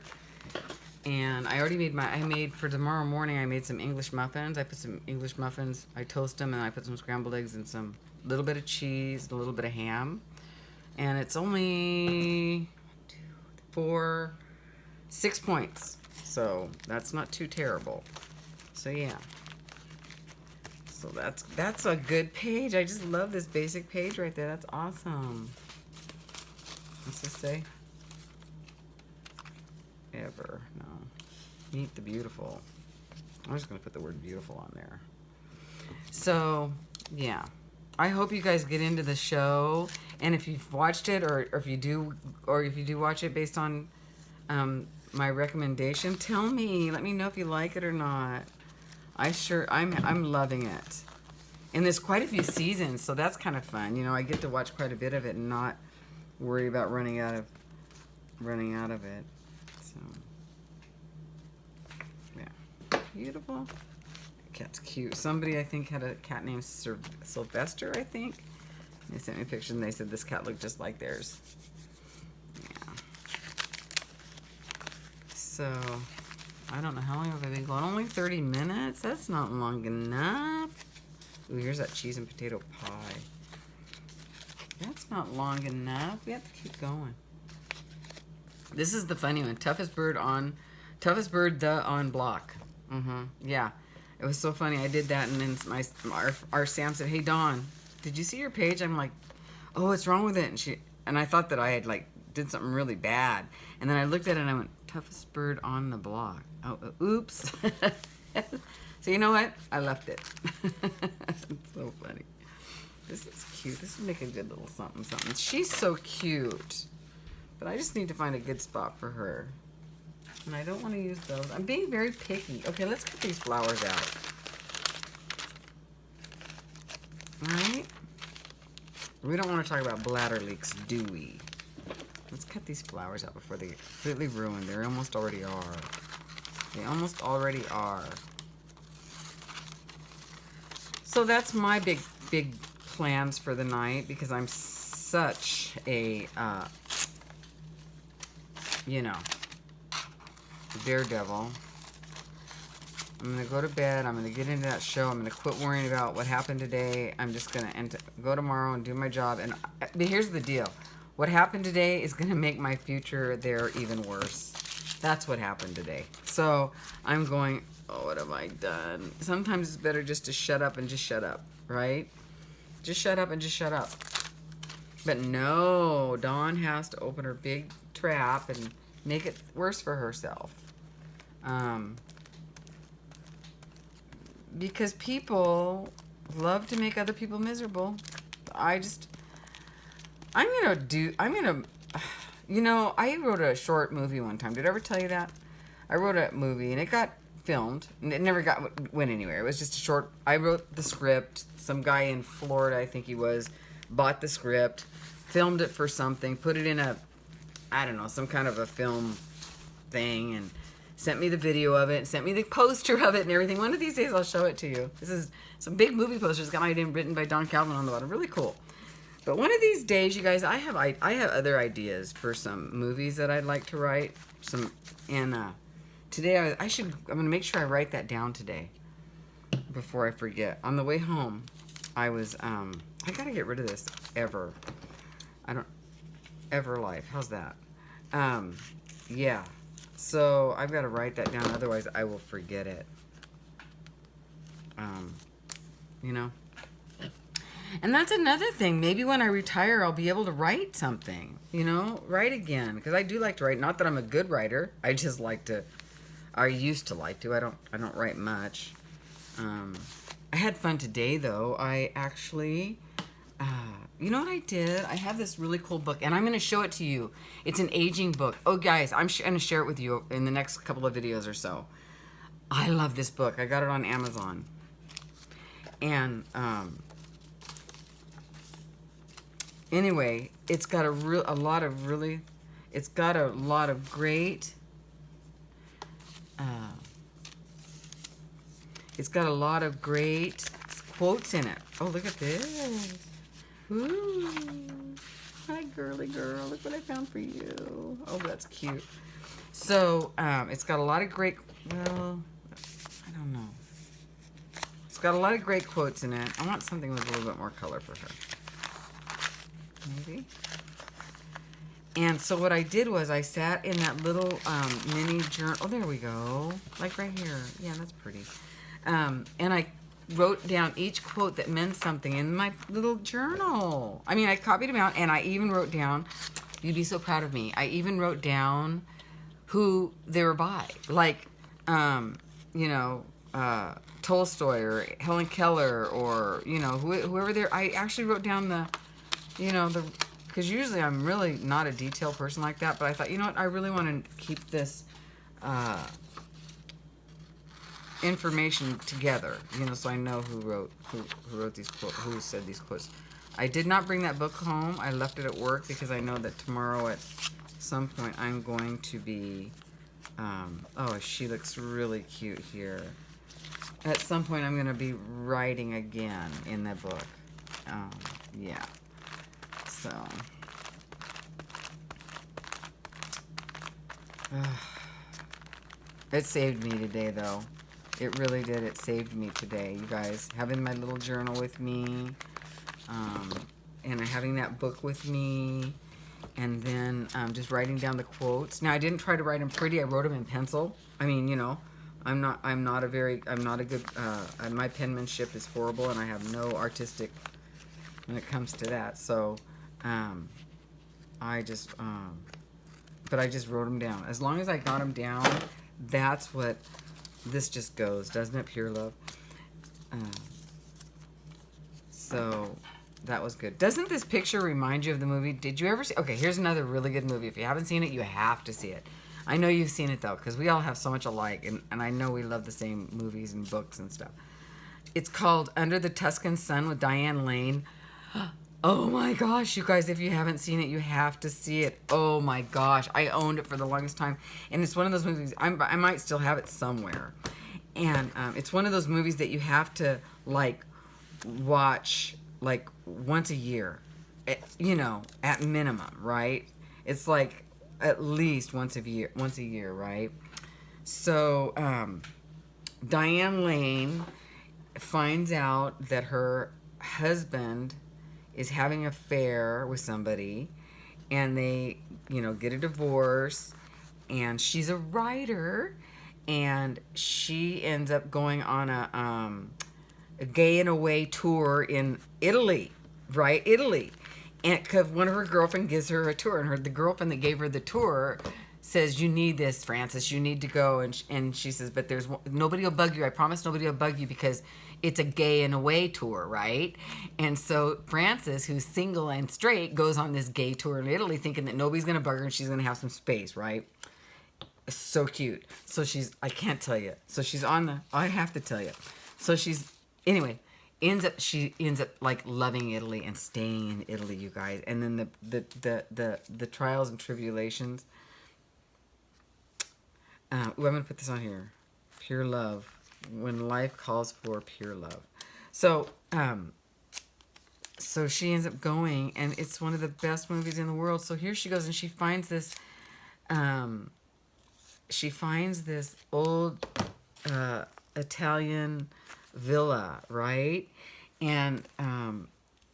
Speaker 1: And I already made for tomorrow morning, I made some English muffins. I put some English muffins, I toast them, and I put some scrambled eggs and some little bit of cheese, a little bit of ham. And it's only 6 points. So that's not too terrible. So yeah. So that's a good page. I just love this basic page right there. That's awesome. What's this say? Ever. No. Meet the Beautiful. I'm just going to put the word beautiful on there. So, yeah. I hope you guys get into the show. And if you've watched it, or if you do watch it based on my recommendation, tell me. Let me know if you like it or not. I'm loving it. And there's quite a few seasons, so that's kind of fun. You know, I get to watch quite a bit of it and not worry about running out of running out of it. So, yeah. Beautiful. Cat's cute. Somebody, I think, had a cat named Sylvester, I think. They sent me a picture and they said this cat looked just like theirs. Yeah. So, I don't know how long have I been going. Only 30 minutes? That's not long enough. Ooh, here's that cheese and potato pie. That's not long enough. We have to keep going. This is the funny one. Toughest bird on block. Yeah. It was so funny. I did that, and then our Sam said, "Hey Dawn, did you see your page?" I'm like, "Oh, what's wrong with it?" And I thought that I had like did something really bad, and then I looked at it and I went, "Toughest bird on the block." Oh, oops. So you know what? I left it. It's so funny. This is cute. This would make a good little something something. She's so cute, but I just need to find a good spot for her. And I don't want to use those. I'm being very picky. Okay, let's cut these flowers out. Alright? We don't want to talk about bladder leaks, do we? Let's cut these flowers out before they get completely ruined. They almost already are. They almost already are. So that's my big plans for the night, because I'm such a, you know, daredevil. I'm going to go to bed. I'm going to get into that show. I'm going to quit worrying about what happened today. I'm just going to go tomorrow and do my job. But here's the deal. What happened today is going to make my future there even worse. That's what happened today. So I'm going, oh, what have I done? Sometimes it's better just to shut up and just shut up, right? Just shut up and just shut up. But no, Dawn has to open her big trap and make it worse for herself. Because people love to make other people miserable. You know, I wrote a short movie one time. Did I ever tell you that? I wrote a movie and it got filmed and it never went anywhere. It was just a short. I wrote the script. Some guy in Florida, I think he was, bought the script, filmed it for something, put it in I don't know, some kind of a film thing, and sent me the video of it, sent me the poster of it and everything. One of these days I'll show it to you. This is some big movie posters. Got my name written by Don Calvin on the bottom. Really cool. But one of these days, you guys, I have other ideas for some movies that I'd like to write. Today I'm going to make sure I write that down today before I forget. On the way home, I got to get rid of this Everlife. How's that? Yeah. So I've got to write that down, otherwise I will forget it. You know? And that's another thing. Maybe when I retire, I'll be able to write something, you know, write again. Because I do like to write. Not that I'm a good writer. I just like to, I used to like to. I don't write much. I had fun today, though. I actually, you know what I did? I have this really cool book, and I'm going to show it to you. It's an aging book. Oh, guys, I'm going to share it with you in the next couple of videos or so. I love this book. I got it on Amazon. And, anyway, it's got a lot of great, quotes in it. Oh, look at this. Ooh. Hi, girly girl. Look what I found for you. Oh, that's cute. So, it's got a lot of great, well, I don't know. It's got a lot of great quotes in it. I want something with a little bit more color for her. Maybe. And so what I did was I sat in that little mini journal. Oh, there we go. Like right here. Yeah, that's pretty. And I wrote down each quote that meant something in my little journal. I mean, I copied them out, and I even wrote down, you'd be so proud of me, I even wrote down who they were by. Like, you know, Tolstoy or Helen Keller or, you know, whoever there. I actually wrote down because usually I'm really not a detailed person like that, but I thought, you know what, I really want to keep this information together, you know, so I know who wrote these quotes, who said these quotes. I did not bring that book home. I left it at work because I know that tomorrow at some point I'm going to be, oh, she looks really cute here. At some point I'm going to be writing again in the book. Yeah. So. It saved me today, though. It really did. It saved me today, you guys. Having my little journal with me, and having that book with me, and then just writing down the quotes. Now, I didn't try to write them pretty. I wrote them in pencil. I mean, you know, I'm not a good, my penmanship is horrible, and I have no artistic when it comes to that. So, but I just wrote them down. As long as I got them down, that's what this just goes, doesn't it? Pure love. So that was good. Doesn't this picture remind you of the movie? Did you ever see? Okay, here's another really good movie. If you haven't seen it, you have to see it. I know you've seen it though, because we all have so much alike, and I know we love the same movies and books and stuff. It's called Under the Tuscan Sun with Diane Lane. Oh my gosh, you guys, if you haven't seen it, you have to see it. Oh my gosh, I owned it for the longest time. And it's one of those movies, I might still have it somewhere. And it's one of those movies that you have to, like, watch, like, once a year. You know, at minimum, right? It's like at least once a year, right? So, Diane Lane finds out that her husband is having an affair with somebody, and they, you know, get a divorce, and she's a writer, and she ends up going on a gay and away tour in Italy, right? Italy. And cause one of her girlfriend gives her a tour, and the girlfriend that gave her the tour says, "You need this, Frances. You need to go." And she says, "But nobody will bug you. I promise nobody will bug you because it's a gay and away tour, right?" And so Frances, who's single and straight, goes on this gay tour in Italy, thinking that nobody's gonna bug her and she's gonna have some space, right? So cute. So I can't tell you. So she's I have to tell you. So anyway. She ends up like loving Italy and staying in Italy, you guys. And then the trials and tribulations. I'm gonna put this on here. Pure love. When life calls for pure love. So so she ends up going, and it's one of the best movies in the world. So here she goes, and she finds this old Italian villa, right? And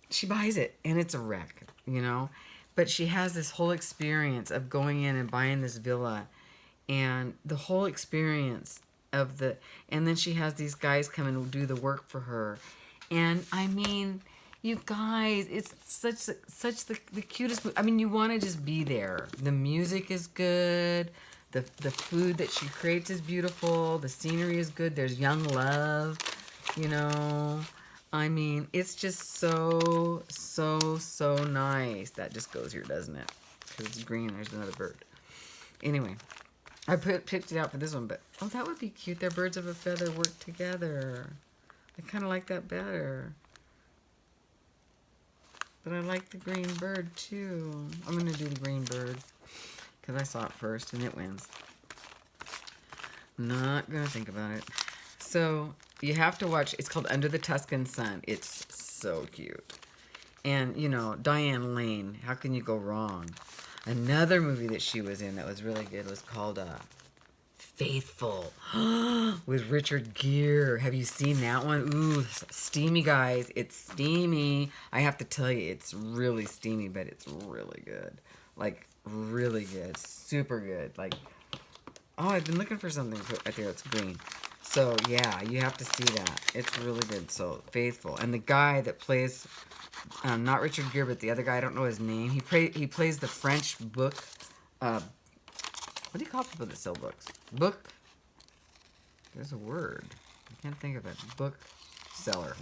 Speaker 1: she buys it, and it's a wreck, you know? But she has this whole experience of going in and buying this villa, and the whole experience and then she has these guys come and do the work for her. And I mean, you guys, it's such the cutest. I mean, you want to just be there. The music is good. The food that she creates is beautiful. The scenery is good. There's young love, you know. I mean, it's just so nice. That just goes here, doesn't it? Because it's green. There's another bird. Anyway, I picked it out for this one, but oh, that would be cute. Their birds of a feather work together. I kind of like that better. But I like the green bird too. I'm going to do the green bird because I saw it first and it wins. Not going to think about it. So you have to watch. It's called Under the Tuscan Sun. It's so cute. And, you know, Diane Lane. How can you go wrong? Another movie that she was in that was really good was called Faithful with Richard Gere. Have you seen that one? Ooh, steamy, guys. It's steamy. I have to tell you, it's really steamy, but it's really good. Like, really good. Super good. Like, oh, I've been looking for something right there. It's green. So, yeah, you have to see that. It's really good. So, Faithful. And the guy that plays, not Richard Gere, but the other guy, I don't know his name. He plays the French book, what do you call people that sell books? There's a word. I can't think of it. Bookseller.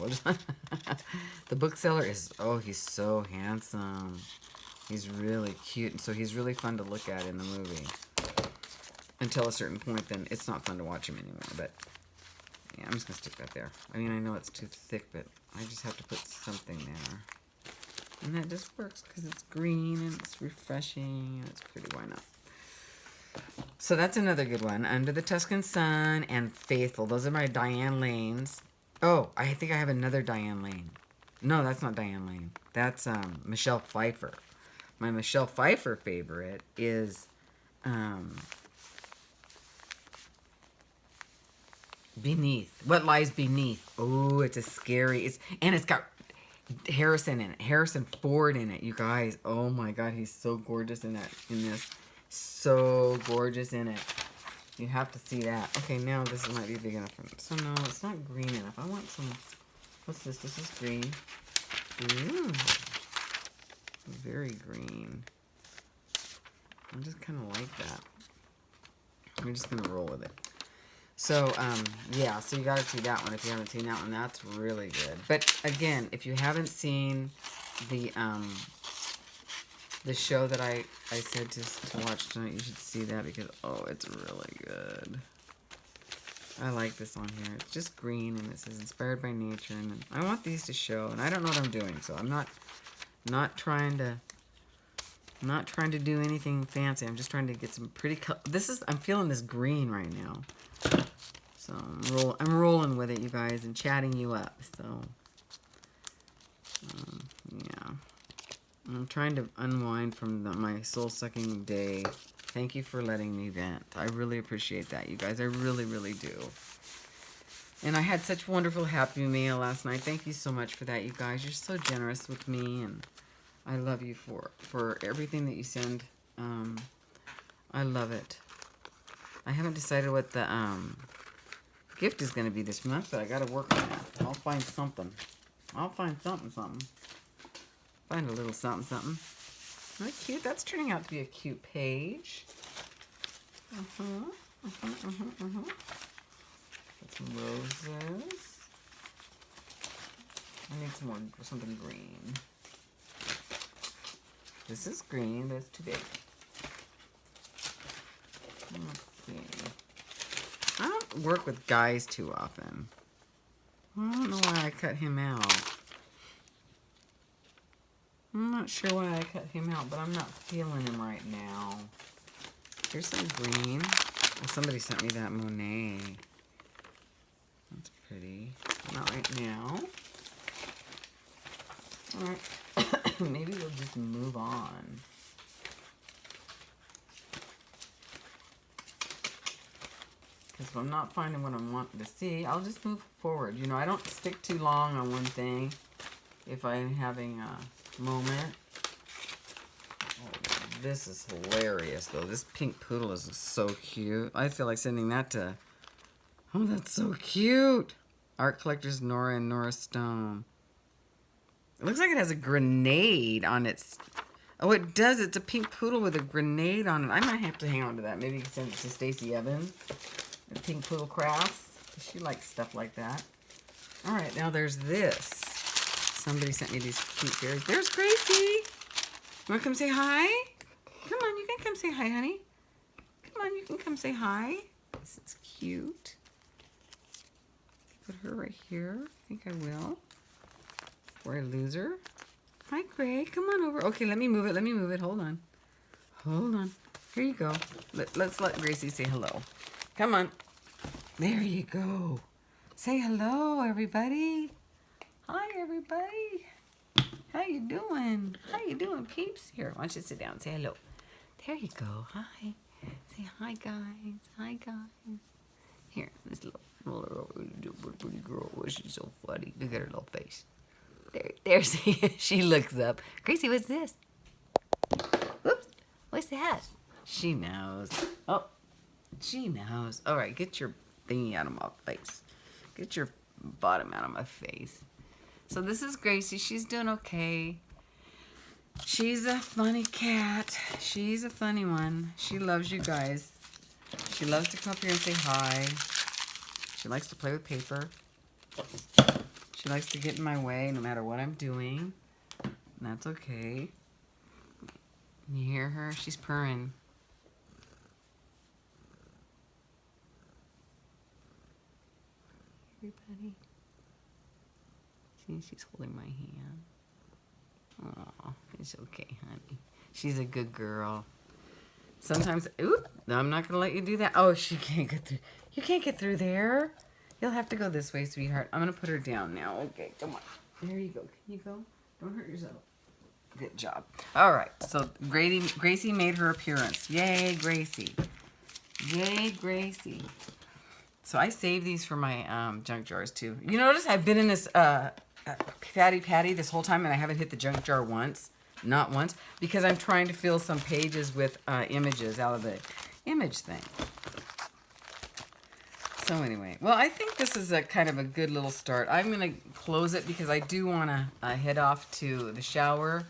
Speaker 1: The bookseller is, oh, he's so handsome. He's really cute. And so he's really fun to look at in the movie. Until a certain point, then it's not fun to watch him anymore. But, yeah, I'm just going to stick that there. I mean, I know it's too thick, but I just have to put something there. And that just works because it's green and it's refreshing and it's pretty. Why not? So that's another good one. Under the Tuscan Sun and Faithful. Those are my Diane Lanes. Oh, I think I have another Diane Lane. No, that's not Diane Lane. That's Michelle Pfeiffer. My Michelle Pfeiffer favorite is Beneath. What Lies Beneath. Oh, it's a scary. It's got Harrison in it. Harrison Ford in it. You guys. Oh my God, he's so gorgeous in this. So gorgeous in it. You have to see that. Okay, now this might be big enough for me. So no, it's not green enough. I want some. What's this? This is green. Ooh, very green. I just kind of like that. I'm just gonna roll with it. So, yeah, so you gotta see that one if you haven't seen that one. That's really good. But again, if you haven't seen the show that I said to watch tonight, you should see that because, oh, it's really good. I like this on here. It's just green and it says inspired by nature. And I want these to show, and I don't know what I'm doing, so I'm not trying to do anything fancy. I'm just trying to get some pretty I'm feeling this green right now. So I'm rolling with it, you guys, and chatting you up. So, yeah. I'm trying to unwind from my soul-sucking day. Thank you for letting me vent. I really appreciate that, you guys. I really, really do. And I had such wonderful Happy Meal last night. Thank you so much for that, you guys. You're so generous with me, and I love you for everything that you send. I love it. I haven't decided what the gift is going to be this month, but I got to work on that. I'll find something. Find a little something. Isn't that cute? That's turning out to be a cute page. Got some roses. I need some more, something green. This is green, but it's too big. Let's see. I don't work with guys too often. I don't know why I cut him out. I'm not sure why I cut him out, but I'm not feeling him right now. Here's some green. Oh, somebody sent me that Monet. That's pretty. Not right now. Alright. Maybe we'll just move on. Because if I'm not finding what I'm wanting to see, I'll just move forward. You know, I don't stick too long on one thing if I'm having a moment. Oh, this is hilarious, though. This pink poodle is so cute. I feel like sending that to... Oh, that's so cute. Art Collectors Nora and Nora Stone. It looks like it has a grenade on its... Oh, it does. It's a pink poodle with a grenade on it. I might have to hang on to that. Maybe you can send it to Stacey Evans. The Pink Poodle Crafts. She likes stuff like that. All right, now there's this. Somebody sent me these cute fairies. There's Gracie. You want to come say hi? Come on, you can come say hi, honey. Come on, you can come say hi. This is cute. Put her right here. I think I will. Before I lose her. Hi, Gray. Come on over. Okay, let me move it. Let me move it. Hold on. Hold on. Here you go. Let's let Gracie say hello. Come on. There you go. Say hello, everybody. Hi, everybody. How you doing? How you doing, peeps? Here, why don't you sit down and say hello. There you go. Hi. Say hi, guys. Hi, guys. Here, this little pretty girl. Oh, she's so funny. Look at her little face. There she looks up. Gracie, what's this? Whoops. What's that? She knows. Oh. She knows. All right, get your thingy out of my face. Get your bottom out of my face. So this is Gracie. She's doing okay. She's a funny cat. She's a funny one. She loves you guys. She loves to come up here and say hi. She likes to play with paper. She likes to get in my way no matter what I'm doing. And that's okay. You hear her? She's purring. Everybody. See, she's holding my hand. Oh, it's okay, honey. She's a good girl. Sometimes, ooh, I'm not gonna let you do that. Oh, she can't get through. You can't get through there. You'll have to go this way, sweetheart. I'm gonna put her down now. Okay, come on. There you go. Can you go? Don't hurt yourself. Good job. All right, so Gracie made her appearance. Yay, Gracie. Yay, Gracie. So I save these for my junk jars too. You notice I've been in this Fatty Patty this whole time and I haven't hit the junk jar once. Not once. Because I'm trying to fill some pages with images out of the image thing. So anyway, well, I think this is a kind of a good little start. I'm going to close it because I do want to head off to the shower.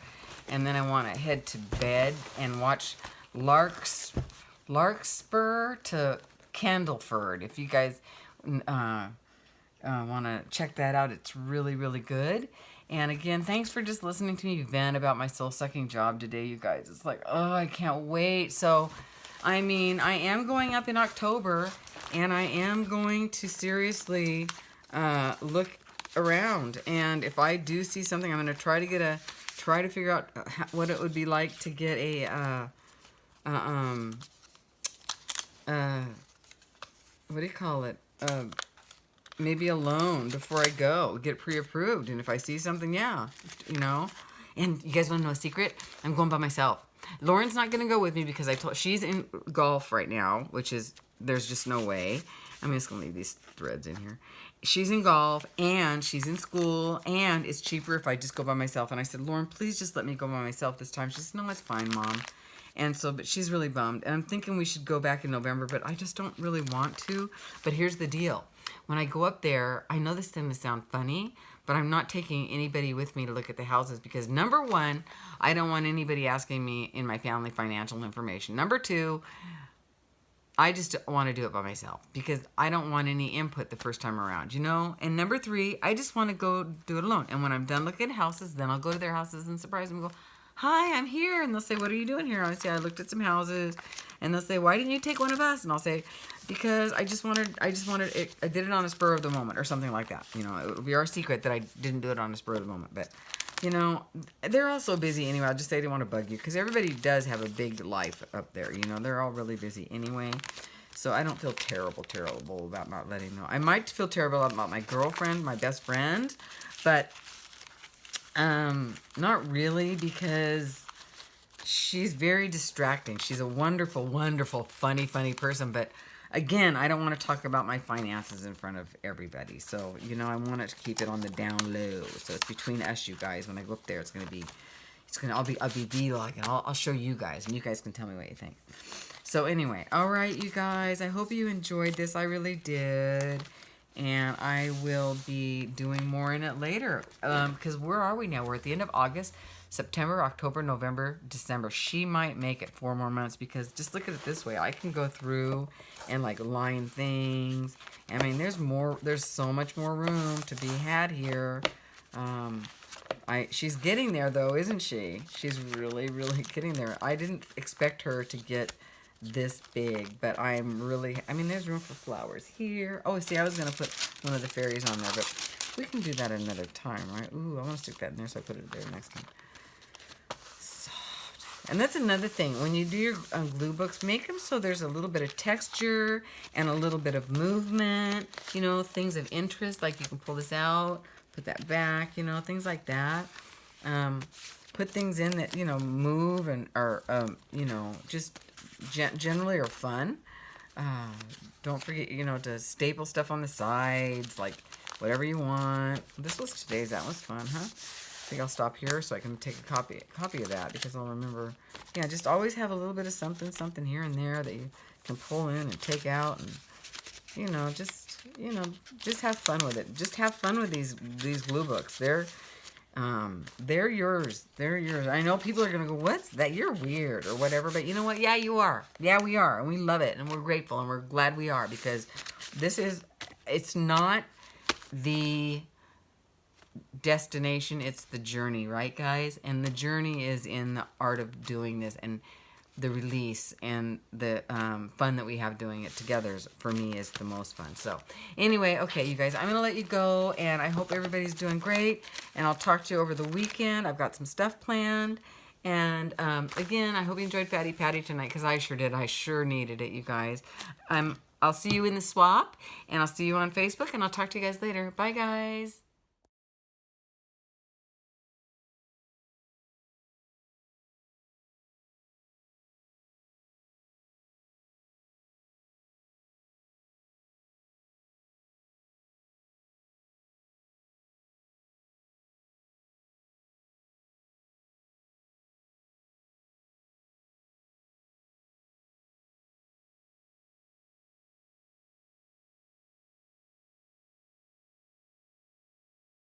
Speaker 1: And then I want to head to bed and watch Larkspur to Candleford. If you guys want to check that out, it's really, really good. And again, thanks for just listening to me vent about my soul-sucking job today, you guys. It's like, oh, I can't wait. So, I mean, I am going up in October, and I am going to seriously look around. And if I do see something, I'm going to try to figure out what it would be like to get a what do you call it? Maybe a loan before I go, get pre-approved. And if I see something, yeah, you know. And you guys want to know a secret? I'm going by myself. Lauren's not going to go with me because she's in golf right now, which is, there's just no way. I'm just going to leave these threads in here. She's in golf and she's in school and it's cheaper if I just go by myself. And I said, Lauren, please just let me go by myself this time. She said, no, it's fine, Mom. And so, but she's really bummed. And I'm thinking we should go back in November, but I just don't really want to. But here's the deal. When I go up there, I know this is going to sound funny, but I'm not taking anybody with me to look at the houses because number one, I don't want anybody asking me in my family financial information. Number two, I just want to do it by myself because I don't want any input the first time around, you know? And number three, I just want to go do it alone. And when I'm done looking at houses, then I'll go to their houses and surprise them and go, hi, I'm here. And they'll say, what are you doing here? I say, I looked at some houses. And they'll say, why didn't you take one of us? And I'll say, because I did it on a spur of the moment or something like that. You know, it would be our secret that I didn't do it on a spur of the moment. But, you know, they're all so busy anyway. I'll just say I didn't want to bug you because everybody does have a big life up there. You know, they're all really busy anyway. So I don't feel terrible about not letting them know. I might feel terrible about my girlfriend, my best friend, but not really because she's very distracting. She's a wonderful, wonderful, funny person. But again, I don't want to talk about my finances in front of everybody. So, you know, I want to keep it on the down low. So it's between us, you guys. When I go up there, I'll be vlog and I'll show you guys and you guys can tell me what you think. So anyway, all right, you guys, I hope you enjoyed this. I really did. And I will be doing more in it later. Because where are we now? We're at the end of August, September, October, November, December. She might make it 4 more months because just look at it this way. I can go through and like line things. I mean, there's so much more room to be had here. She's getting there though, isn't she? She's really, really getting there. I didn't expect her to get this big, but I mean, there's room for flowers here. Oh, see, I was going to put one of the fairies on there, but we can do that another time, right? Ooh, I want to stick that in there, so I put it there next time. Soft. And that's another thing. When you do your glue books, make them so there's a little bit of texture and a little bit of movement, you know, things of interest, like you can pull this out, put that back, you know, things like that. Put things in that, you know, move or you know, just generally are fun. Don't forget, you know, to staple stuff on the sides, like whatever you want. This was today's. That was fun, huh? I think I'll stop here so I can take a copy of that because I'll remember. Yeah, just always have a little bit of something here and there that you can pull in and take out, and you know, just have fun with it. Just have fun with these glue books. They're yours. They're yours. I know people are going to go, what's that? You're weird or whatever. But you know what? Yeah, you are. Yeah, we are. And we love it. And we're grateful. And we're glad we are because it's not the destination. It's the journey, right, guys? And the journey is in the art of doing this. And the release and the fun that we have doing it together for me is the most fun. So anyway, okay, you guys, I'm going to let you go, and I hope everybody's doing great, and I'll talk to you over the weekend. I've got some stuff planned, and again, I hope you enjoyed Fatty Patty tonight, because I sure did. I sure needed it, you guys. I'll see you in the swap, and I'll see you on Facebook, and I'll talk to you guys later. Bye, guys.